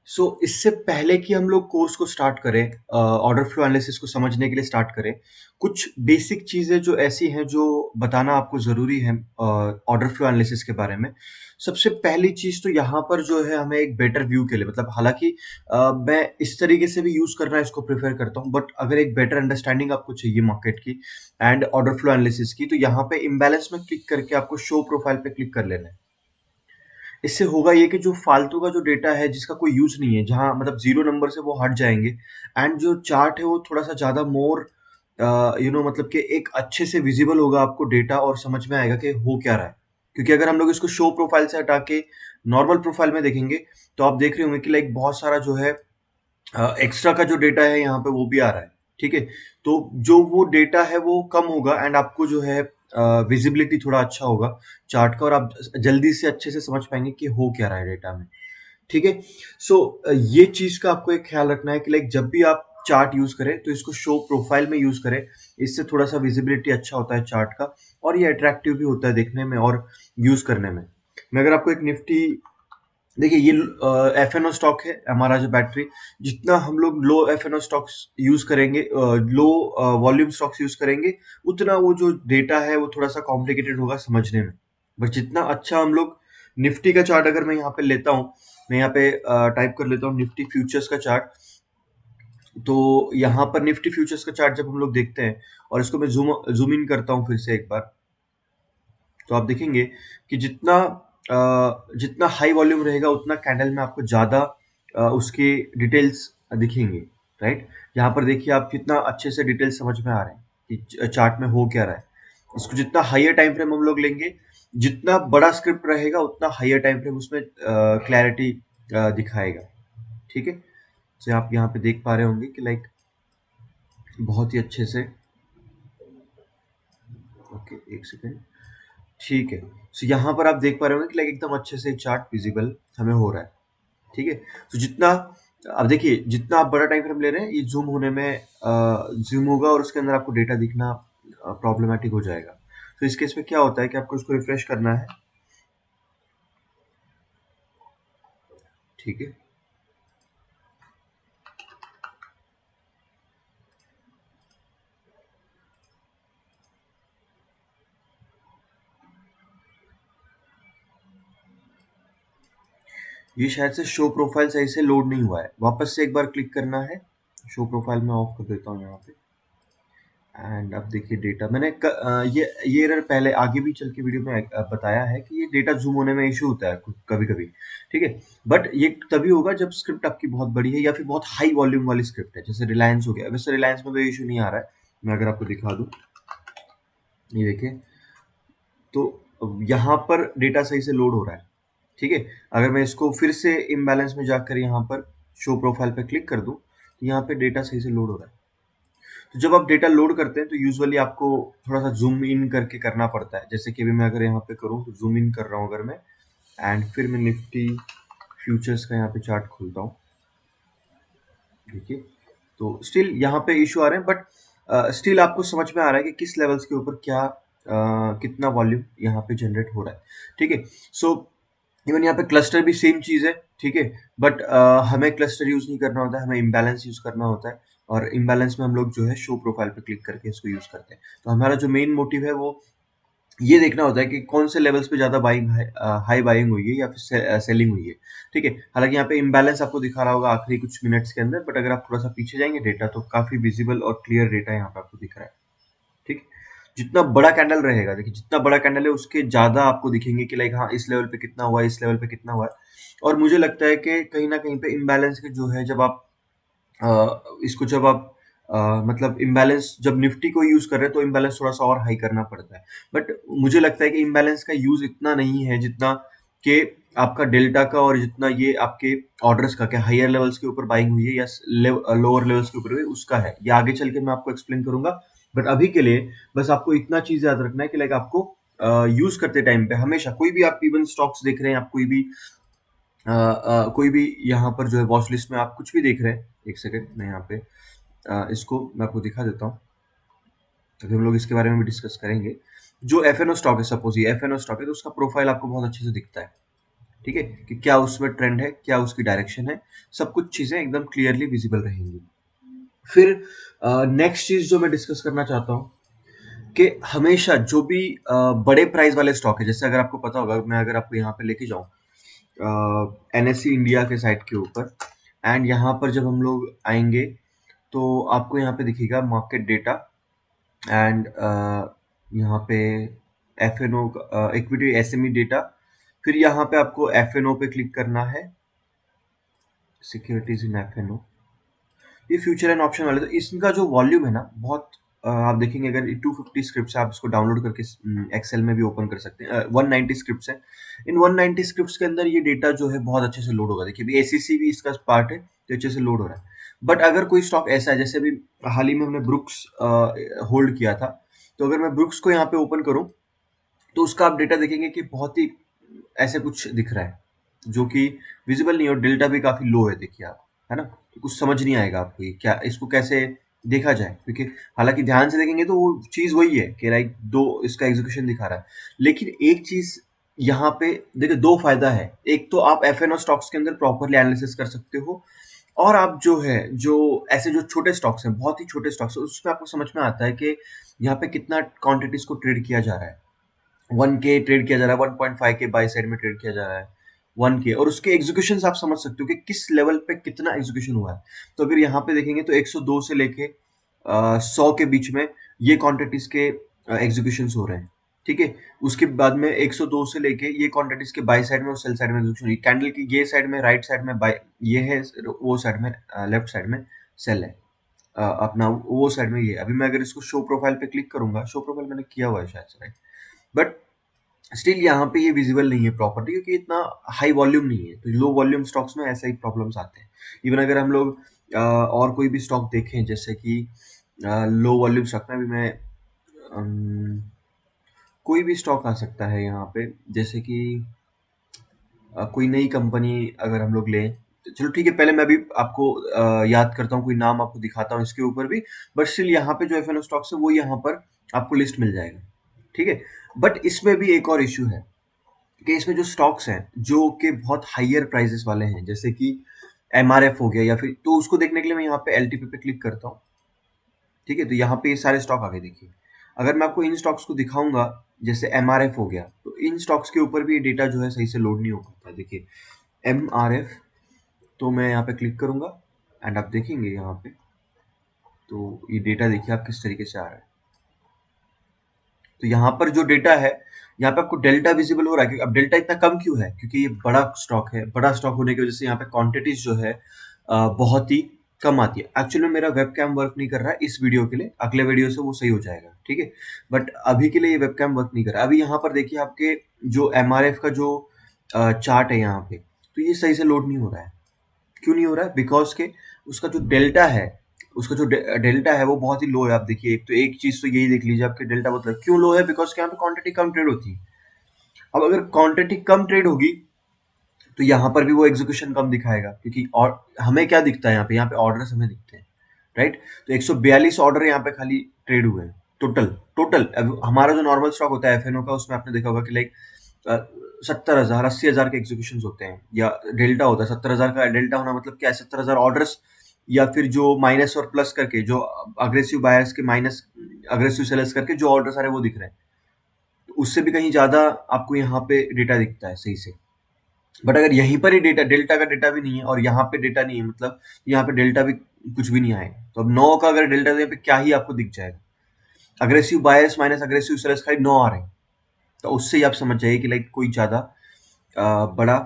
इससे पहले कि हम लोग कोर्स को स्टार्ट करें, ऑर्डर फ्लो एनालिसिस को समझने के लिए स्टार्ट करें, कुछ बेसिक चीज़ें जो ऐसी हैं जो बताना आपको ज़रूरी है ऑर्डर फ्लो एनालिसिस के बारे में। सबसे पहली चीज़ तो यहाँ पर जो है हमें एक बेटर व्यू के लिए, मतलब हालाँकि मैं इस तरीके से भी यूज़ करना इसको प्रेफ़र करता हूँ, बट अगर एक बेटर अंडरस्टैंडिंग आपको चाहिए मार्केट की एंड ऑर्डर फ्लो एनालिसिस की, तो यहाँ पे इम्बैलेंस में क्लिक करके आपको शो प्रोफाइल पे क्लिक कर लेना है। इससे होगा ये कि जो फालतू का जो डेटा है जिसका कोई यूज़ नहीं है, जहाँ मतलब 0 नंबर से वो हट जाएँगे एंड जो चार्ट है वो थोड़ा-सा ज़्यादा मोर मतलब कि एक अच्छे से विज़िबल होगा आपको डेटा और समझ में आएगा कि हो क्या रहा है। क्योंकि अगर हम लोग इसको शो प्रोफाइल से हटा के नॉर्मल प्रोफाइल में देखेंगे, तो आप देख रहे होंगे कि लाइक बहुत सारा जो है एक्स्ट्रा का जो डेटा है यहाँ पे वो भी आ रहा है, ठीक है? तो जो वो डेटा है वो कम होगा एंड आपको जो है विज़िबिलिटी थोड़ा अच्छा होगा चार्ट का और आप जल्दी से अच्छे से समझ पाएँगे कि हो क्या रहा है डेटा में, ठीक है? ये चीज़ का आपको एक ख़्याल रखना है कि लाइक जब भी आप चार्ट यूज़ करें तो इसको शो प्रोफाइल में यूज़ करें, इससे थोड़ा-सा विज़िबिलिटी अच्छा होता है चार्ट का और ये अट्रैक्टिव भी होता है देखने में और यूज़ करने में। मैं अगर आपको एक निफ्टी देखिए ये एफ-एन-ओ स्टॉक है हमारा जो बैटरी, जितना हम लोग लो एफ-एन-ओ स्टॉक्स यूज़ करेंगे, लो वॉल्यूम स्टॉक्स यूज़ करेंगे, उतना वो जो डेटा है वो थोड़ा-सा कॉम्प्लिकेटेड होगा समझने में। बट जितना अच्छा हम लोग निफ्टी का चार्ट अगर मैं यहाँ पे लेता हूँ, मैं यहाँ पे टाइप कर लेता हूँ निफ्टी फ्यूचर्स का चार्ट, तो यहाँ पर निफ्टी फ्यूचर्स का चार्ट जब हम लोग देखते हैं और इसको मैं ज़ूम इन करता हूँ फिर से एक बार, तो आप देखेंगे कि जितना हाई वॉल्यूम रहेगा उतना कैंडल में आपको ज़्यादा उसके डिटेल्स दिखेंगे, राइट? यहाँ पर देखिए आप कितना अच्छे से डिटेल्स समझ में आ रहे हैं कि चार्ट में हो क्या रहा है। इसको जितना हाइयर टाइम फ्रेम हम लोग लेंगे, जितना बड़ा स्क्रिप्ट रहेगा उतना हाइयर टाइम फ्रेम उसमें क्लैरिटी दिखाएगा, ठीक है? तो आप यहाँ पे देख पा रहे होंगे कि लाइक बहुत ही अच्छे से, ओके एक सेकेंड, ठीक है। यहाँ पर आप देख पा रहे होंगे कि लाइक एकदम अच्छे से चार्ट विजिबल हमें हो रहा है, ठीक है? तो जितना अब देखिए जितना आप बड़ा टाइम फ्रेम ले रहे हैं ये ज़ूम होने में ज़ूम होगा और उसके अंदर आपको डेटा दिखना प्रॉब्लमैटिक हो जाएगा। तो इस केस में क्या होता है कि आपको इसको रिफ्रेश करना है, ठीक है? ये शायद से शो प्रोफाइल सही से लोड नहीं हुआ है। वापस से एक बार क्लिक करना है। शो प्रोफाइल में ऑफ कर देता हूँ यहाँ पे। एंड अब देखिए डेटा मैंने ये एरर पहले आगे भी चल के वीडियो में बताया है कि ये डेटा ज़ूम होने में इश्यू होता है कभी-कभी, ठीक है? बट ये तभी होगा जब स्क्रिप्ट आपकी बहुत बड़ी है या फिर बहुत हाई वॉल्यूम वाली स्क्रिप्ट है, जैसे रिलायंस हो गया। वैसे रिलायंस में तो इश्यू नहीं आ रहा है। मैं अगर आपको दिखा दूँ, ये देखिए, तो यहाँ पर डेटा सही से लोड हो रहा है, ठीक है? अगर मैं इसको फिर से इम्बैलेंस में जाकर यहाँ पर शो प्रोफाइल पे क्लिक कर दूँ, तो यहाँ पे डेटा सही से लोड हो रहा है। तो जब आप डेटा लोड करते हैं तो यूजुअली आपको थोड़ा-सा ज़ूम इन करके करना पड़ता है। जैसे कि अभी मैं अगर यहाँ पे करूँ तो ज़ूम इन कर रहा हूँ अगर मैं एंड फिर मैं निफ्टी फ्यूचर्स का यहाँ पे चार्ट खोलता हूँ, देखिए। तो स्टिल यहाँ पे इश्यू आ रहे हैं बट स्टिल आपको समझ में आ रहा है कि किस लेवल्स के ऊपर क्या कितना वॉल्यूम यहाँ पे जनरेट हो रहा है, ठीक है? सो इवन यहाँ पे क्लस्टर भी सेम चीज़ है, ठीक है? बट हमें क्लस्टर यूज़ नहीं करना होता है, हमें इम्बैलेंस यूज़ करना होता है और इम्बैलेंस में हम लोग जो है शो प्रोफाइल पे क्लिक करके इसको यूज़ करते हैं। तो हमारा जो मेन मोटिव है वो ये देखना होता है कि कौन से लेवल्स पे ज़्यादा हाई बाइंग हुई है या फिर सेलिंग हुई है, ठीक है? हालाँकि यहाँ पे इम्बैलेंस आपको दिखा रहा होगा आखिरी कुछ मिनट्स के अंदर, बट अगर आप थोड़ा-सा पीछे जाएँगे डेटा तो काफ़ी विज़िबल और क्लियर डेटा यहाँ पे आपको दिख रहा है, ठीक है? जितना बड़ा कैंडल रहेगा, देखिए जितना बड़ा कैंडल है उसके ज़्यादा आपको दिखेंगे कि लाइक हाँ, इस लेवल पे कितना हुआ है, इस लेवल पे कितना हुआ है। और मुझे लगता है कि कहीं न कहीं पे इम्बैलेंस के जो है जब आप इसको जब आप मतलब इम्बैलेंस जब निफ्टी को यूज़ कर रहे हैं तो इम्बैलेंस थोड़ा-सा और हाई करना पड़ता है। बट मुझे लगता है कि इम्बैलेंस का यूज़ इतना नहीं है जितना कि आपका डेल्टा का और जितना ये आपके ऑर्डर्स का क्या हायर लेवल्स के ऊपर बाइंग हुई है या लोअर लेवल्स के ऊपर हुई है उसका है। ये आगे चल के मैं आपको एक्सप्लेन करूँगा। बट अभी के लिए बस आपको इतना चीज़ याद रखना है कि लाइक आपको यूज़ करते टाइम पे हमेशा कोई भी आप इवन स्टॉक्स देख रहे हैं, आप कोई भी यहाँ पर जो है वॉच लिस्ट में आप कुछ भी देख रहे हैं, एक सेकंड मैं यहाँ पे इसको मैं आपको दिखा देता हूँ, तभी हम लोग इसके बारे में भी डिस्कस करेंगे। जो एफ-एन-ओ स्टॉक है, सपोज़ ये एफ-एन-ओ स्टॉक है, तो उसका प्रोफाइल आपको बहुत अच्छे से दिखता है, ठीक है? कि क्या उसमें ट्रेंड है, क्या उसकी डायरेक्शन है, सब कुछ चीज़ें एकदम क्लियरली विज़िबल रहेंगी। फिर नेक्स्ट चीज़ जो मैं डिस्कस करना चाहता हूँ कि हमेशा जो भी बड़े प्राइस वाले स्टॉक है, जैसे अगर आपको पता होगा, मैं अगर आपको यहाँ पे लेके जाऊँ एनएससी इंडिया के साइट के ऊपर, एंड यहाँ पर जब हम लोग आएंगे तो आपको यहाँ पे दिखेगा मार्केट डेटा एंड यहाँ पे F N O equity SME data. फिर यहाँ पे आपको एफ एन ओ पे क्लिक करना है, securities in F N O. ये फ्यूचर एंड ऑप्शन वाले, तो इसका जो वॉल्यूम है ना बहुत आप देखेंगे, अगर 250 स्क्रिप्ट्स आप इसको डाउनलोड करके एक्सेल में भी ओपन कर सकते हैं। 190 स्क्रिप्ट्स हैं। इन 190 स्क्रिप्ट्स के अंदर ये डेटा जो है बहुत अच्छे से लोड होगा। देखिए अभी एसीसी भी इसका पार्ट है, तो अच्छे से लोड हो रहा है। बट अगर कोई स्टॉक ऐसा है, जैसे अभी हाल ही में हमने ब्रुक्स होल्ड किया था, तो अगर मैं ब्रुक्स को यहाँ पे ओपन करूँ तो उसका आप डेटा देखेंगे कि बहुत ही ऐसे कुछ दिख रहा है जो कि विजिबल नहीं है, और डेल्टा भी काफी लो है। देखिए आप, है ना? तो कुछ समझ नहीं आएगा आपको ये क्या, इसको कैसे देखा जाए, क्योंकि हालांकि ध्यान से देखेंगे तो वो चीज वही है कि लाइक दो इसका एग्जीक्यूशन दिखा रहा है। लेकिन एक चीज यहाँ पे देखिए, दो फायदा है। एक तो आप एफ एन ओ स्टॉक्स के अंदर प्रॉपरली एनालिसिस कर सकते हो, और आप जो है जो ऐसे जो छोटे स्टॉक्स हैं, बहुत ही छोटे स्टॉक्स, उसमें आपको समझ में आता है कि यहाँ पे कितना क्वांटिटीज को ट्रेड किया जा रहा है। 1K ट्रेड किया जा रहा है, 1.5K बाय साइड में ट्रेड किया जा रहा है, 1K, और उसके एग्जीक्यूशन आप समझ सकते हो कि किस लेवल पे कितना एग्जीक्यूशन हुआ है। तो अगर यहाँ पे देखेंगे तो 102 से लेके 100 के बीच में ये क्वांटिटीज के एग्जीक्यूशन हो रहे हैं। ठीक है? उसके बाद में 102 से लेके ये क्वांटिटीज के बाय साइड में और सेल साइड में एग्जीक्यूशन हुई। कैंडल की ये साइड में, राइट साइड में बाय ये है, वो साइड में लेफ्ट साइड में सेल है। अपना वो साइड में ये है। अभी मैं अगर इसको शो प्रोफाइल पे क्लिक करूंगा, शो प्रोफाइल मैंने किया हुआ है शायद से, राइट? बट स्टिल यहाँ पे ये विजिबल नहीं है प्रॉपर्टी, क्योंकि इतना हाई वॉल्यूम नहीं है। तो लो वॉल्यूम स्टॉक्स में ऐसा ही प्रॉब्लम्स आते हैं। इवन अगर हम लोग और कोई भी स्टॉक देखें, जैसे कि लो वॉल्यूम स्टॉक में भी मैं कोई भी स्टॉक आ सकता है यहाँ पे, जैसे कि कोई नई कंपनी अगर हम लोग लें, तो चलो ठीक है, पहले मैं भी आपको याद करता हूँ, कोई नाम आपको दिखाता हूँ इसके ऊपर भी। बट स्टिल यहाँ पे जो एफ एन ओ स्टॉक्स है वो यहाँ पर आपको लिस्ट मिल जाएगा। ठीक है? बट इसमें भी एक और इश्यू है कि इसमें जो स्टॉक्स हैं जो कि बहुत हायर प्राइसेस वाले हैं, जैसे कि एमआरएफ हो गया, या फिर, तो उसको देखने के लिए मैं यहाँ पे एलटीपी पे क्लिक करता हूँ। ठीक है? तो यहाँ पे ये सारे स्टॉक आ गए। देखिए अगर मैं आपको इन स्टॉक्स को दिखाऊंगा, जैसे एमआरएफ हो गया, तो इन स्टॉक्स के ऊपर भी ये डेटा जो है सही से लोड नहीं हो पाता। देखिए एमआरएफ, तो मैं यहाँ पे क्लिक करूंगा एंड आप देखेंगे यहाँ पे, तो ये डेटा देखिए आप किस तरीके से आ रहा है। तो यहाँ पर जो डेटा है, यहाँ पे आपको डेल्टा विजिबल हो रहा है। क्योंकि अब डेल्टा इतना कम क्यों है? क्योंकि ये बड़ा स्टॉक है। बड़ा स्टॉक होने की वजह से यहाँ पे क्वांटिटीज जो है बहुत ही कम आती है। एक्चुअली मेरा वेब कैम वर्क नहीं कर रहा है इस वीडियो के लिए, अगले वीडियो से वो सही हो जाएगा। ठीक है? बट अभी के लिए ये वेब कैम वर्क नहीं कर रहा है। अभी यहाँ पर देखिए आपके जो एमआरएफ का जो चार्ट है यहाँ पे, तो ये सही से लोड नहीं हो रहा है। क्यों नहीं हो रहा है? बिकॉज के उसका जो डेल्टा है, उसका जो डेल्टा है वो बहुत ही लो है। आप देखिए, एक तो एक चीज तो यही देख लीजिए, आपके डेल्टा मतलब क्यों लो है? बिकॉज के यहाँ पे क्वांटिटी कम ट्रेड होती है। अब अगर क्वांटिटी कम ट्रेड होगी तो यहाँ पर भी वो एग्जीक्यूशन कम दिखाएगा, क्योंकि और हमें क्या दिखता है यहाँ पे ऑर्डर्स हमें दिखते हैं, राइट? तो 142 ऑर्डर यहाँ पे खाली ट्रेड हुए हैं टोटल। टोटल अब हमारा जो नॉर्मल स्टॉक होता है एफएनओ का, उसमें आपने देखा होगा कि लाइक 70,000 80,000 के एग्जीक्यूशन होते हैं, या डेल्टा होता है 70,000 का। डेल्टा होना मतलब क्या है? 70,000 ऑर्डर्स, या फिर जो माइनस और प्लस करके, जो अग्रेसिव बायर्स के माइनस अग्रेसिव सेलर्स करके जो ऑर्डर सारे वो दिख रहे हैं, तो उससे भी कहीं ज्यादा आपको यहाँ पे डेटा दिखता है सही से। बट अगर यहीं पर ही डेटा, डेल्टा का डेटा भी नहीं है और यहाँ पे डेटा नहीं है, मतलब यहाँ पे डेल्टा भी कुछ भी नहीं आएगा। तो अब 9 का अगर डेल्टा, तो यहाँ पे क्या ही आपको दिख जाएगा? Aggressive buyers minus aggressive sellers खाली 9 आ रहे हैं। तो उससे ही आप समझ जाइए कि लाइक कोई ज्यादा बड़ा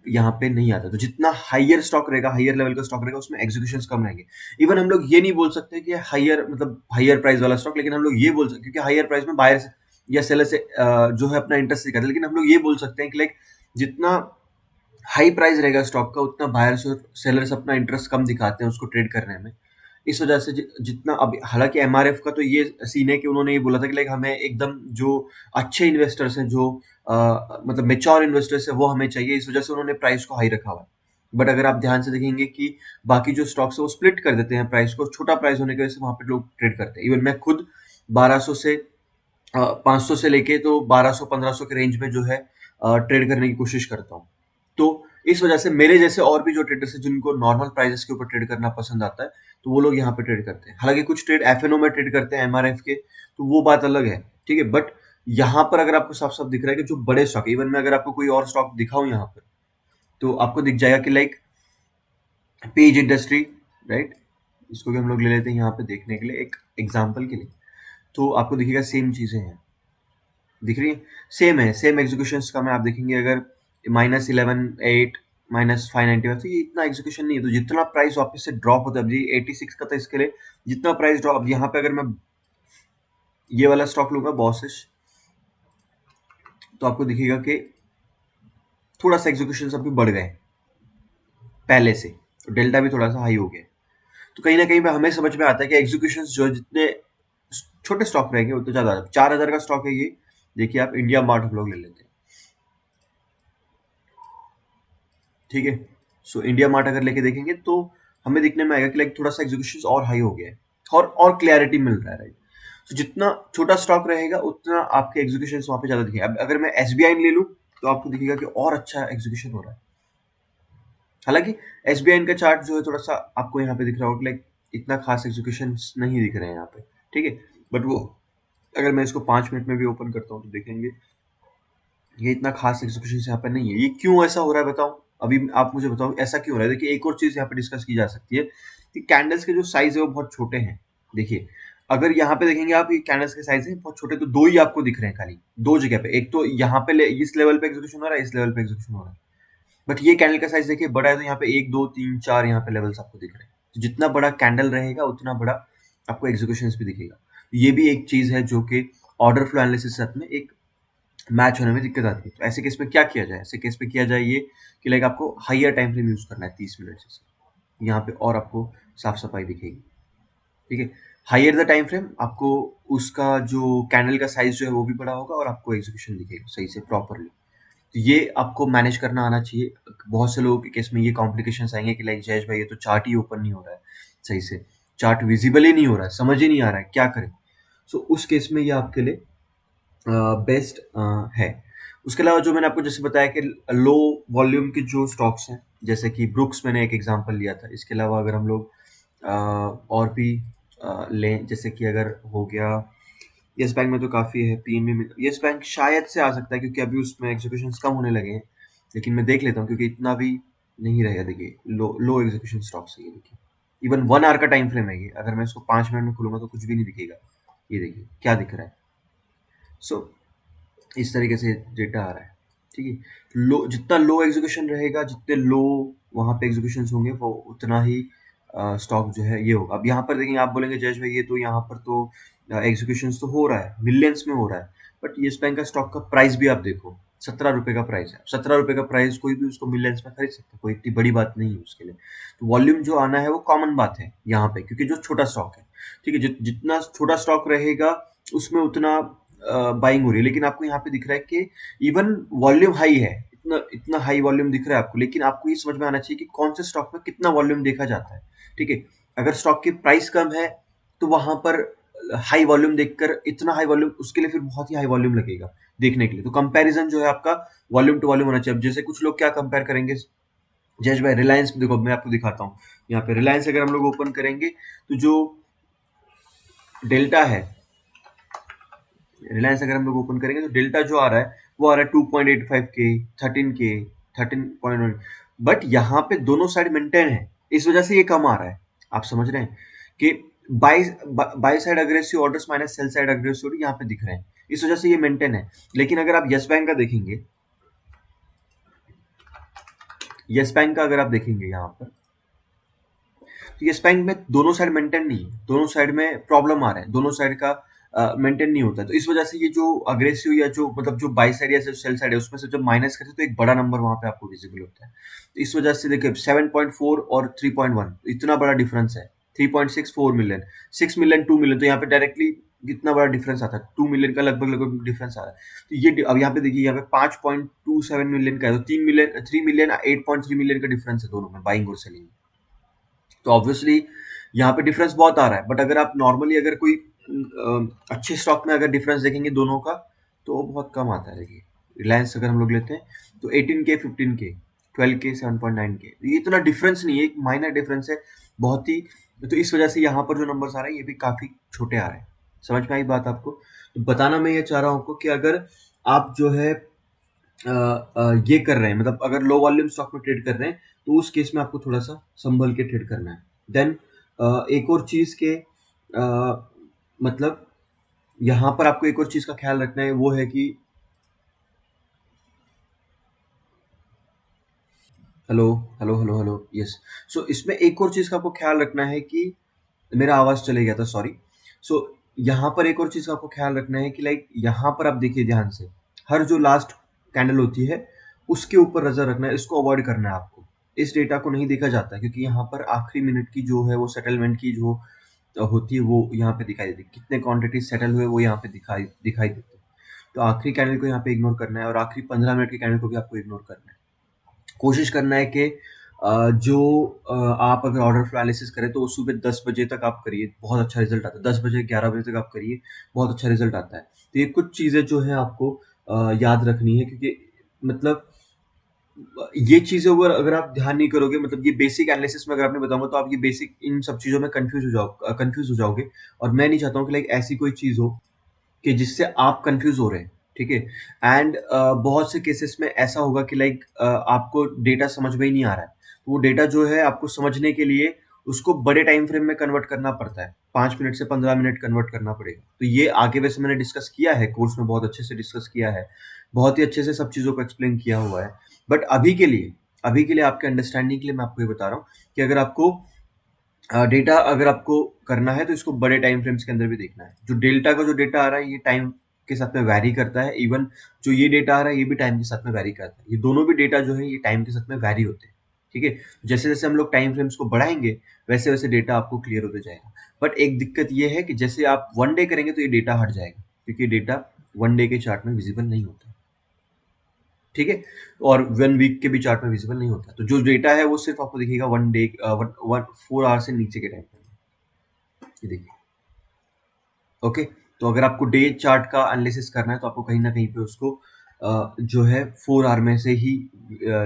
यहाँ पे नहीं आता। तो जितना हाइयर स्टॉक रहेगा, हाइयर लेवल का स्टॉक रहेगा, उसमें एग्जीक्यूशन कम रहेंगे। इवन हम लोग ये नहीं बोल सकते कि हाइयर मतलब हाइयर प्राइस वाला स्टॉक, लेकिन हम लोग ये बोल सकते, क्योंकि हाइयर प्राइस में बायर्स या सेलर से जो है अपना इंटरेस्ट दिखाते हैं, लेकिन हम लोग ये बोल सकते हैं कि लाइक जितना हाई प्राइस रहेगा स्टॉक का, उतना बायर्स और सेलर्स अपना इंटरेस्ट कम दिखाते हैं उसको ट्रेड करने में। इस वजह से जितना अब, हालांकि एमआरएफ का तो ये सीन है कि उन्होंने ये बोला था कि लाइक हमें एकदम जो अच्छे इन्वेस्टर्स हैं, जो मतलब मेच्योर इन्वेस्टर्स है, वो हमें चाहिए। इस वजह से उन्होंने प्राइस को हाई रखा हुआ है। बट अगर आप ध्यान से देखेंगे कि बाकी जो स्टॉक्स है वो स्प्लिट कर देते हैं प्राइस को, छोटा प्राइस होने की वजह से वहां पे लोग ट्रेड करते हैं। इवन मैं खुद 1200 से 500 से लेके तो 1200 1500 के रेंज में जो है ट्रेड करने की कोशिश करता हूँ। तो इस वजह से मेरे जैसे और भी जो ट्रेडर्स हैं जिनको नॉर्मल प्राइसेस के ऊपर ट्रेड करना पसंद आता है, तो वो लोग यहाँ पे ट्रेड करते हैं। हालांकि कुछ ट्रेड एफएनओ में ट्रेड करते हैं एमआरएफ के, तो वो बात अलग है, ठीक है। बट यहाँ पर अगर आपको साफ साफ दिख रहा है कि जो बड़े स्टॉक, इवन मैं अगर आपको कोई और स्टॉक दिखाऊं यहाँ पर, तो आपको दिख जाएगा कि लाइक पेज इंडस्ट्री, राइट, इसको भी हम लोग ले लेते हैं यहाँ पे देखने के लिए, एक एग्जाम्पल के लिए। तो आपको दिखेगा सेम चीजें हैं, दिख रही है, सेम है, सेम एग्जीक्यूशन का मैं आप देखेंगे अगर -11,8 -595, तो ये इतना एग्जीक्यूशन नहीं है। तो जितना प्राइस वापस से ड्रॉप होता है, अभी 86 का था, इसके लिए जितना प्राइस ड्रॉप यहाँ पे, अगर मैं ये वाला स्टॉक लूंगा बॉसिश, तो आपको दिखेगा कि थोड़ा सा एग्जीक्यूशन अभी बढ़ गए पहले से, तो डेल्टा भी थोड़ा सा हाई हो गया। तो कहीं ना कहीं पे हमें समझ में आता है कि एग्जीक्यूशन जो जितने छोटे स्टॉक रहेंगे उतने ज्यादा। 4,000 का स्टॉक है ये, देखिए आप इंडिया मार्ट हम लोग ले लेते हैं, ठीक है। सो इंडिया मार्ट अगर लेके देखेंगे तो हमें दिखने में आएगा कि लाइक थोड़ा सा एग्जीक्यूशन और हाई हो गया है, और क्लैरिटी मिल रहा है, राइट। तो जितना छोटा स्टॉक रहेगा उतना आपके एग्जीक्यूशन वहां पे ज्यादा दिखेगा। अब अगर मैं एसबीआई ले लूं, तो आपको दिखेगा कि और अच्छा एग्जीक्यूशन हो रहा है। हालांकि एसबीआई का चार्ट जो है थोड़ा सा आपको यहाँ पे दिख रहा होगा, लाइक इतना खास एग्जीक्यूशन नहीं दिख रहे हैं यहाँ पे, ठीक है। बट वो अगर मैं इसको 5 मिनट में भी ओपन करता हूँ तो देखेंगे ये इतना खास एग्जीक्यूशन यहाँ पे नहीं है। ये क्यों ऐसा हो रहा है बताओ, अभी आप मुझे बताओ ऐसा क्यों हो रहा है। देखिए एक और चीज यहाँ पे डिस्कस की जा सकती है कि कैंडल्स के जो साइज है वो बहुत छोटे हैं। देखिए अगर यहाँ पे देखेंगे आप, ये कैंडल्स के साइज है बहुत छोटे, तो दो ही आपको दिख रहे हैं खाली, दो जगह पे। एक तो यहाँ पे इस लेवल पे एग्जीक्यूशन हो रहा है, इस लेवल पे एग्जीक्यूशन हो रहा है। बट ये कैंडल का साइज देखिए बड़ा है, तो यहाँ पे 1 2 3 4 यहाँ पे लेवल्स आपको दिख रहे हैं। तो जितना बड़ा कैंडल रहेगा उतना बड़ा आपको एग्जीक्यूशन भी दिखेगा। ये भी एक चीज है जो कि ऑर्डर फ्लो एनालिसिस में एक मैच होने में दिक्कत आती है। तो ऐसे केस में क्या किया जाए, ऐसे केस में किया जाए ये कि लाइक आपको हाइयर टाइम फ्रेम यूज करना है 30 मिनट से, यहाँ पे और आपको साफ सफाई दिखेगी, ठीक है। हाइयर द टाइम फ्रेम, आपको उसका जो कैंडल का साइज जो है वो भी बड़ा होगा और आपको एग्जीक्यूशन दिखेगा सही से प्रॉपरली। तो ये आपको मैनेज करना आना चाहिए। बहुत से लोगों के केस में ये कॉम्प्लिकेशंस आएंगे कि लाइक जयेश भाई ये तो चार्ट ही ओपन नहीं हो रहा है सही से, चार्ट विजिबल ही नहीं हो रहा है, समझ ही नहीं आ रहा है क्या करें। सो उस केस में ये आपके लिए बेस्ट है। उसके अलावा जो मैंने आपको जैसे बताया कि लो वॉल्यूम के जो स्टॉक्स हैं, जैसे कि ब्रुक्स मैंने एक एग्जांपल लिया था। इसके अलावा अगर हम लोग और भी लें, जैसे कि अगर हो गया यस बैंक में तो काफ़ी है, पीएनबी में यस बैंक शायद से आ सकता है क्योंकि अभी उसमें एग्जीक्यूशन कम होने लगे हैं। लेकिन मैं देख लेता हूँ क्योंकि इतना भी नहीं रहेगा। देखिए लो लो एग्जीक्यूशन स्टॉक्स है ये, देखिए इवन 1 आवर का टाइम फ्रेम है ये। अगर मैं इसको 5 मिनट में खोलूंगा तो कुछ भी नहीं दिखेगा। ये देखिए क्या दिख रहा है। सो इस तरीके से डेटा आ रहा है, ठीक है। लो जितना लो एग्जीक्यूशन रहेगा, जितने लो वहाँ पे एग्जीक्यूशन होंगे, वो उतना ही स्टॉक जो है ये होगा। अब यहाँ पर देखेंगे, आप बोलेंगे जयेश भाई ये तो यहाँ पर तो एग्जीक्यूशन तो हो रहा है, मिलियंस में हो रहा है। बट येस बैंक का स्टॉक का प्राइस भी आप देखो, 17 रुपए का प्राइस है। 17 रुपए का प्राइस कोई भी उसको मिलियंस में खरीद सकता है, कोई इतनी बड़ी बात नहीं है उसके लिए। तो वॉल्यूम जो आना है वो कॉमन बात है यहाँ पे, क्योंकि जो छोटा स्टॉक है, ठीक है, जितना छोटा स्टॉक रहेगा उसमें उतना बाइंग हो रही है। लेकिन आपको यहाँ पे दिख रहा है कि इवन वॉल्यूम हाई है, इतना इतना हाई वॉल्यूम दिख रहा है आपको, लेकिन आपको ये समझ में आना चाहिए कि कौन से स्टॉक में कितना वॉल्यूम देखा जाता है, ठीक है। अगर स्टॉक की प्राइस कम है तो वहां पर हाई वॉल्यूम देखकर, इतना हाई वॉल्यूम उसके लिए फिर बहुत ही हाई वॉल्यूम लगेगा देखने के लिए। तो कंपैरिजन जो है आपका वॉल्यूम टू वॉल्यूम होना चाहिए। अब जैसे कुछ लोग क्या कंपेयर करेंगे, जयेश भाई रिलायंस देखो, मैं आपको दिखाता हूँ यहाँ पे रिलायंस अगर हम लोग ओपन करेंगे तो जो डेल्टा है, रिलायंस अगर हम लोग ओपन करेंगे तो डेल्टा जो आ रहा है वो आ रहा है 2.85 के, 13 के, 13.1। बट यहाँ पे दोनों साइड मेंटेन है, इस वजह से ये कम आ रहा है। आप समझ रहे हैं कि by by side aggressive orders minus sell side aggressive order यहाँ पे दिख रहे हैं, इस वजह से ये मेंटेन है। लेकिन अगर आप यस बैंक का देखेंगे, यस बैंक का अगर आप देखेंगे यहाँ पर, तो यस बैंक में दोनों साइड मेंटेन नहीं है, दोनों साइड में प्रॉब्लम आ रहा है, दोनों साइड का मेंटेन नहीं होता है। तो इस वजह से ये जो अग्रेसिव या जो मतलब जो बाई साइड या सेल साइड है उसमें से जब माइनस करते हैं तो एक बड़ा नंबर वहां पे आपको विजिबल होता है। तो इस वजह से देखिए 7.4 और 3.1 इतना बड़ा डिफरेंस है। 3.64 मिलियन, 6 मिलियन, 2 मिलियन, तो यहाँ पे डायरेक्टली कितना बड़ा डिफरेंस आता है, 2 मिलियन का लगभग लगभग डिफरेंस आ रहा है। तो ये अब यहाँ पे देखिए यहाँ पे 5.27 मिलियन का है, तो 3 मिलियन, 3 मिलियन 8.3 मिलियन का डिफरेंस है दोनों में, बाइंग और सेलिंग। तो ऑब्वियसली यहाँ पे डिफरेंस बहुत आ रहा है। बट अगर आप नॉर्मली अगर कोई अच्छे स्टॉक में अगर डिफरेंस देखेंगे दोनों का, तो वो बहुत कम आता है। देखिए रिलायंस अगर हम लोग लेते हैं तो 18 के, 15 के, 12K 7.9K, ये इतना डिफरेंस नहीं है, एक माइनर डिफरेंस है बहुत ही। तो इस वजह से यहाँ पर जो नंबर्स आ रहे हैं ये भी काफी छोटे आ रहे हैं। समझ में आई बात आपको? तो बताना मैं ये चाह रहा हूँ आपको कि अगर आप जो है ये कर रहे हैं, मतलब अगर लो वॉल्यूम स्टॉक में ट्रेड कर रहे हैं, तो उस केस में आपको थोड़ा सा संभल के ट्रेड करना है। देन एक और चीज के मतलब यहाँ पर आपको एक और चीज का ख्याल रखना है, वो है कि hello hello hello hello, yes. So इसमें एक और चीज का आपको ख्याल रखना है कि मेरा आवाज चले गया था, सॉरी। सो यहाँ पर एक और चीज का आपको ख्याल रखना है कि लाइक यहाँ पर आप देखिए ध्यान से, हर जो लास्ट कैंडल होती है उसके ऊपर नजर रखना है, इसको अवॉइड करना है आपको। इस डेटा को नहीं देखा जाता है क्योंकि यहाँ पर आखिरी मिनट की जो है वो सेटलमेंट की जो होती है वो यहाँ पे दिखाई देती है, कितने क्वांटिटी सेटल हुए वो यहाँ पे दिखाई दिखाई देते हैं। तो आखिरी कैंडल को यहाँ पे इग्नोर करना है और आखिरी 15 मिनट के कैंडल को भी आपको इग्नोर करना है। कोशिश करना है कि जो आप अगर ऑर्डर फ्लो एनालिसिस करें तो वो सुबह 10 बजे तक आप करिए, बहुत अच्छा रिजल्ट आता है। 10 बजे 11 बजे तक आप करिए, बहुत अच्छा रिजल्ट आता है। तो ये कुछ चीज़ें जो है आपको याद रखनी है, क्योंकि मतलब ये चीज़ें अगर अगर आप ध्यान नहीं करोगे, मतलब ये बेसिक एनालिसिस में अगर आपने बताऊंगा तो आप ये बेसिक इन सब चीज़ों में कंफ्यूज हो जाओगे। और मैं नहीं चाहता हूँ कि लाइक ऐसी कोई चीज़ हो कि जिससे आप कंफ्यूज हो रहे हैं, ठीक है? एंड बहुत से केसेस में ऐसा होगा कि लाइक आपको डेटा समझ में ही नहीं आ रहा है, तो वो डेटा जो है आपको समझने के लिए उसको बड़े टाइम फ्रेम में कन्वर्ट करना पड़ता है, 5 मिनट से 15 मिनट कन्वर्ट करना पड़ेगा। तो ये आगे वैसे मैंने डिस्कस किया है, कोर्स में बहुत अच्छे से डिस्कस किया है, बहुत ही अच्छे से सब चीज़ों को एक्सप्लेन किया हुआ है। बट अभी के लिए आपके अंडरस्टैंडिंग के लिए मैं आपको ये बता रहा हूँ कि अगर आपको डेटा अगर आपको करना है तो इसको बड़े टाइम फ्रेम्स के अंदर भी देखना है। जो डेल्टा का जो डेटा आ रहा है ये टाइम के साथ में वैरी करता है, इवन जो ये डेटा आ रहा है ये भी टाइम के साथ में वैरी करता है। ये दोनों भी डेटा जो है ये टाइम के साथ में वैरी होते हैं, ठीक है? जैसे जैसे हम लोग टाइम फ्रेम्स को बढ़ाएंगे वैसे वैसे डेटा आपको क्लियर होते जाएगा। बट एक दिक्कत ये है कि जैसे आप 1 डे करेंगे तो ये डेटा हट जाएगा, क्योंकि डेटा 1 डे के चार्ट में विजिबल नहीं होता, ठीक है? और 1 वीक के भी चार्ट में विजिबल नहीं होता। तो जो डेटा है वो सिर्फ आपको दिखेगा 1 डे 4 आवर से नीचे के टाइम पे। ये देखिए, ओके। तो अगर आपको डे चार्ट का एनालिसिस करना है तो आपको कहीं ना कहीं पे उसको जो है 4 आवर में से ही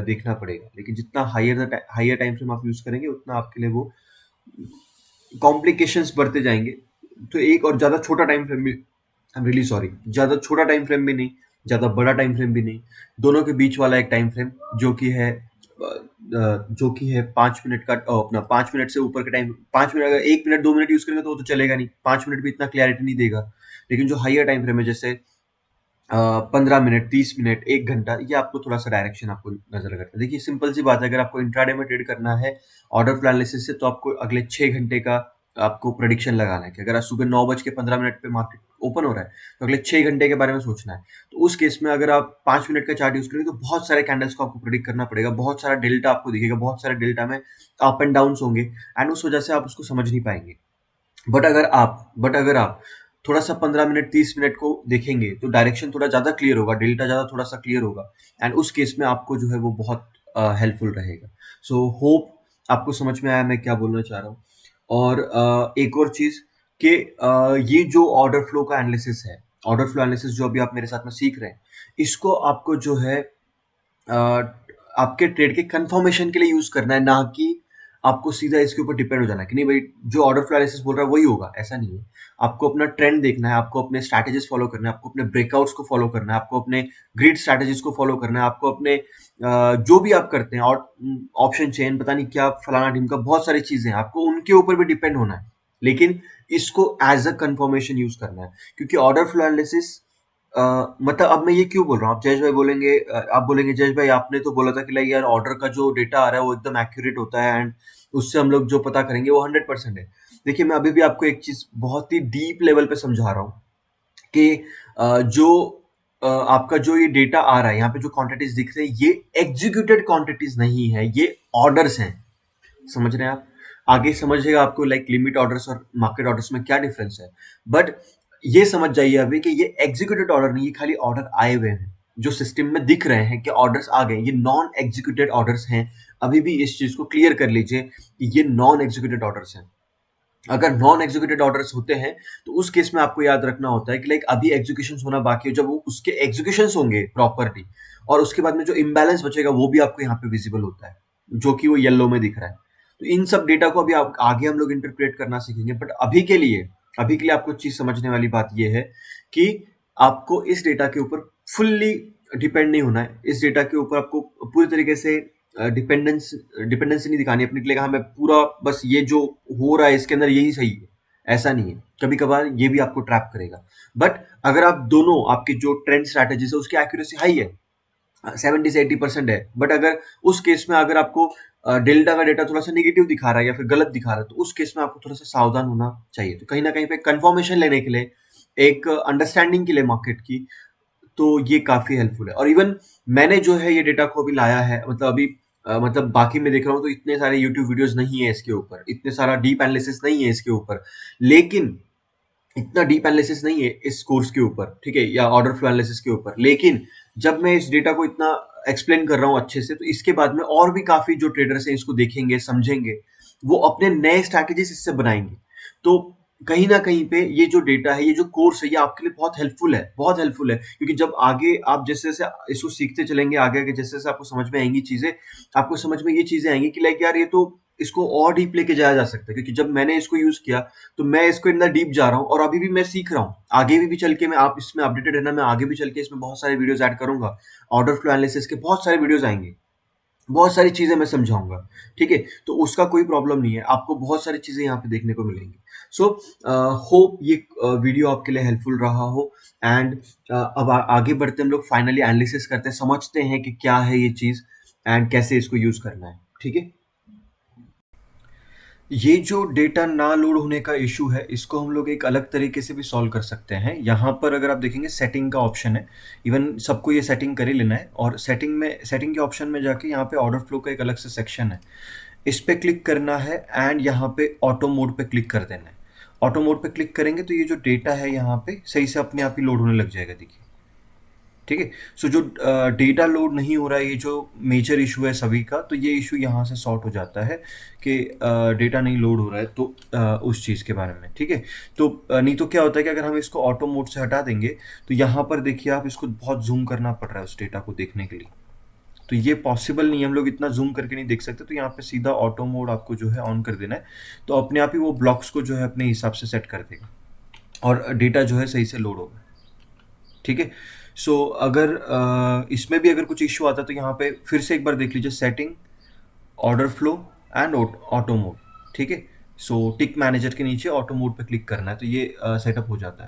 देखना पड़ेगा। लेकिन जितना हायर टाइम फ्रेम आप यूज करेंगे उतना आपके लिए वो कॉम्प्लिकेशंस बढ़ते जाएंगे। तो एक और ज्यादा छोटा टाइम फ्रेम भी, आई एम रियली सॉरी, ज्यादा छोटा टाइम फ्रेम भी नहीं, ज्यादा बड़ा टाइम फ्रेम भी नहीं, दोनों के बीच वाला एक टाइम फ्रेम जो कि है 5 मिनट का, अपना 5 मिनट से ऊपर का टाइम। 5 मिनट, अगर 1 मिनट 2 मिनट यूज करेंगे तो वो तो चलेगा नहीं, 5 मिनट भी इतना क्लैरिटी नहीं देगा। लेकिन जो हाइयर टाइम फ्रेम है जैसे 15 मिनट, 30 मिनट, 1 घंटा, ये आपको थोड़ा सा डायरेक्शन आपको नजर करता है। देखिए सिंपल सी बात है, अगर आपको इंट्राडे में ट्रेड करना है ऑर्डर फ्लो एनालिसिस से, तो आपको अगले 6 घंटे का आपको प्रेडिक्शन लगाना है कि अगर आज सुबह 9:15 पे मार्केट ओपन हो रहा है तो अगले 6 घंटे के बारे में सोचना है। तो उस केस में अगर आप 5 मिनट का चार्ट यूज करेंगे तो बहुत सारे कैंडल्स को आपको प्रेडिक्ट करना पड़ेगा, बहुत सारा डेल्टा आपको दिखेगा, बहुत सारे डेल्टा में अप एंड डाउन होंगे, एंड उस वजह से आप उसको समझ नहीं पाएंगे। बट अगर आप थोड़ा सा 15 मिनट 30 मिनट को देखेंगे तो डायरेक्शन थोड़ा ज्यादा क्लियर होगा, डेल्टा ज्यादा थोड़ा सा क्लियर होगा, एंड उस केस में आपको जो है वो बहुत हेल्पफुल रहेगा। सो होप आपको समझ में आया मैं क्या बोलना चाह रहा हूँ। और एक और चीज कि ये जो ऑर्डर फ्लो का एनालिसिस है, ऑर्डर फ्लो एनालिसिस जो अभी आप मेरे साथ में सीख रहे हैं, इसको आपको जो है अ, आपके ट्रेड के कंफर्मेशन के लिए यूज करना है, ना कि आपको सीधा इसके ऊपर डिपेंड हो जाना है कि नहीं भाई जो ऑर्डर फ्लो एनालिसिस बोल रहा है वही होगा, ऐसा नहीं है। आपको अपना ट्रेंड देखना है, आपको अपने स्ट्रैटेजीज फॉलो करना है, आपको अपने ब्रेकआउट्स को फॉलो करना है, आपको अपने ग्रिड स्ट्रैटेजीज को फॉलो करना है, आपको अपने जो भी आप करते हैं और ऑप्शन चेन पता नहीं क्या फलाना टीम का, बहुत सारी चीजें हैं, आपको उनके ऊपर भी डिपेंड होना है। लेकिन इसको एज अ कंफर्मेशन यूज करना है, क्योंकि ऑर्डर फ्लो एनालिसिस मतलब अब मैं ये क्यों बोल रहा हूँ, आप जयेश भाई बोलेंगे, आप बोलेंगे जयेश भाई आपने तो बोला था कि लाइक यार ऑर्डर का जो डेटा आ रहा है वो एकदम एक्यूरेट होता है एंड उससे हम लोग जो पता करेंगे वो 100% है। देखिए मैं अभी भी आपको एक चीज बहुत ही डीप लेवल पे समझा रहा हूँ कि जो आपका जो ये डेटा आ रहा है, यहाँ पे जो क्वांटिटीज दिख रहे हैं ये एग्जीक्यूटेड क्वांटिटीज नहीं है, ये ऑर्डर्स हैं। समझ रहे हैं आप? आगे समझिएगा आपको लाइक लिमिट ऑर्डर्स और मार्केट ऑर्डर्स में क्या डिफरेंस है। बट ये समझ जाइए अभी कि ये एग्जीक्यूटेड ऑर्डर नहीं, ये खाली ऑर्डर आए हुए हैं जो सिस्टम में दिख रहे हैं कि ऑर्डर्स आ गए, ये नॉन एग्जीक्यूटेड ऑर्डर्स हैं। अभी भी इस चीज को क्लियर कर लीजिए कि ये नॉन एग्जीक्यूटेड ऑर्डर्स हैं। अगर नॉन एग्जीक्यूटेड ऑर्डर्स होते हैं तो उस केस में आपको याद रखना होता है कि लाइक अभी एग्जीक्यूशन होना बाकी है, जब वो उसके एग्जीक्यूशन होंगे प्रॉपरली और उसके बाद में जो इम्बैलेंस बचेगा वो भी आपको यहाँ पे विजिबल होता है, जो कि वो येलो में दिख रहा है। तो इन सब डेटा को अभी आगे हम लोग इंटरप्रेट करना सीखेंगे, बट अभी के लिए आपको चीज समझने वाली बात ये है कि आपको इस डेटा के ऊपर फुल्ली डिपेंड नहीं होना है। इस डेटा के ऊपर आपको पूरी तरीके से डिपेंडेंसी नहीं दिखानी है अपनी, कि हाँ मैं पूरा बस ये जो हो रहा है इसके अंदर यही सही है, ऐसा नहीं है। कभी कभार ये भी आपको ट्रैप करेगा। बट अगर आप दोनों आपके जो ट्रेंड स्ट्रैटेजीज है उसकी एक्यूरेसी हाई है, 70 से 80% है, बट अगर उस केस में अगर आपको डेल्टा का डेटा थोड़ा सा नेगेटिव दिखा रहा है या फिर गलत दिखा रहा है, तो उस केस में आपको थोड़ा सा सावधान होना चाहिए। तो कहीं ना कहीं पे कंफर्मेशन लेने के लिए, एक अंडरस्टैंडिंग के लिए मार्केट की, तो ये काफ़ी हेल्पफुल है। और इवन मैंने जो है ये डेटा को अभी लाया है, मतलब अभी मतलब बाकी मैं देख रहा हूँ तो इतने सारे यूट्यूब वीडियोस नहीं है इसके ऊपर, इतने सारा डीप एनालिसिस नहीं है इसके ऊपर, लेकिन इतना डीप एनालिसिस नहीं है इस कोर्स के ऊपर, ठीक है, या ऑर्डर फ्लो एनालिसिस के ऊपर। लेकिन जब मैं इस डेटा को इतना एक्सप्लेन कर रहा हूँ अच्छे से, तो इसके बाद में और भी काफ़ी जो ट्रेडर्स हैं इसको देखेंगे, समझेंगे, वो अपने नए स्ट्रैटेजीज इससे बनाएंगे। तो कहीं ना कहीं पे ये जो डेटा है, ये जो कोर्स है, ये आपके लिए बहुत हेल्पफुल है, बहुत हेल्पफुल है, क्योंकि जब आगे आप जैसे जैसे इसको सीखते चलेंगे, आगे आगे जैसे जैसे आपको समझ में आएंगी चीजें, आपको समझ में ये चीजें आएंगी कि लाइक यार ये तो इसको और डीप लेके जाया जा सकता है। क्योंकि जब मैंने इसको यूज किया तो मैं इसको इतना डीप जा रहा हूँ और अभी भी मैं सीख रहा हूँ। आगे भी चल के मैं, आप इसमें अपडेटेड रहना, मैं आगे भी चल के इसमें बहुत सारे वीडियोस ऐड करूंगा। ऑर्डर फ्लो एनालिसिस के बहुत सारे वीडियोस आएंगे, बहुत सारी चीजें मैं समझाऊंगा, ठीक है। तो उसका कोई प्रॉब्लम नहीं है, आपको बहुत सारी चीजें यहाँ पे देखने को मिलेंगी। सो होप ये वीडियो आपके लिए हेल्पफुल रहा हो। एंड अब आगे बढ़ते हम लोग फाइनली एनालिसिस करते हैं, समझते हैं कि क्या है ये चीज एंड कैसे इसको यूज करना है, ठीक है। ये जो डेटा ना लोड होने का इशू है, इसको हम लोग एक अलग तरीके से भी सॉल्व कर सकते हैं। यहाँ पर अगर आप देखेंगे सेटिंग का ऑप्शन है, इवन सबको ये सेटिंग कर ही लेना है, और सेटिंग के ऑप्शन में जाके यहाँ पे ऑर्डर फ्लो का एक अलग से सेक्शन है, इस पे क्लिक करना है एंड यहाँ पे ऑटो मोड पे क्लिक कर देना है। ऑटो मोड पे क्लिक करेंगे तो ये जो डेटा है यहाँ पे सही से अपने आप ही लोड होने लग जाएगा, देखिए, ठीक है। सो जो डेटा लोड नहीं हो रहा है, ये जो मेजर इशू है सभी का, तो ये इशू यहाँ से सॉर्ट हो जाता है कि डेटा नहीं लोड हो रहा है, तो उस चीज़ के बारे में, ठीक है। तो नहीं तो क्या होता है कि अगर हम इसको ऑटो मोड से हटा देंगे तो यहाँ पर देखिए आप, इसको बहुत जूम करना पड़ रहा है उस डेटा को देखने के लिए, तो ये पॉसिबल नहीं है, हम लोग इतना जूम करके नहीं देख सकते। तो यहाँ पे सीधा ऑटो मोड आपको जो है ऑन कर देना है, तो अपने आप ही वो ब्लॉक्स को जो है अपने हिसाब से सेट कर देगा और डेटा जो है सही से लोड होगा, ठीक है। सो अगर इसमें भी अगर कुछ इश्यू आता है तो यहाँ पे फिर से एक बार देख लीजिए, setting, order flow and auto mode, ठीक है। सो टिक मैनेजर के नीचे ऑटो मोड पे क्लिक करना है, तो ये सेटअप हो जाता है।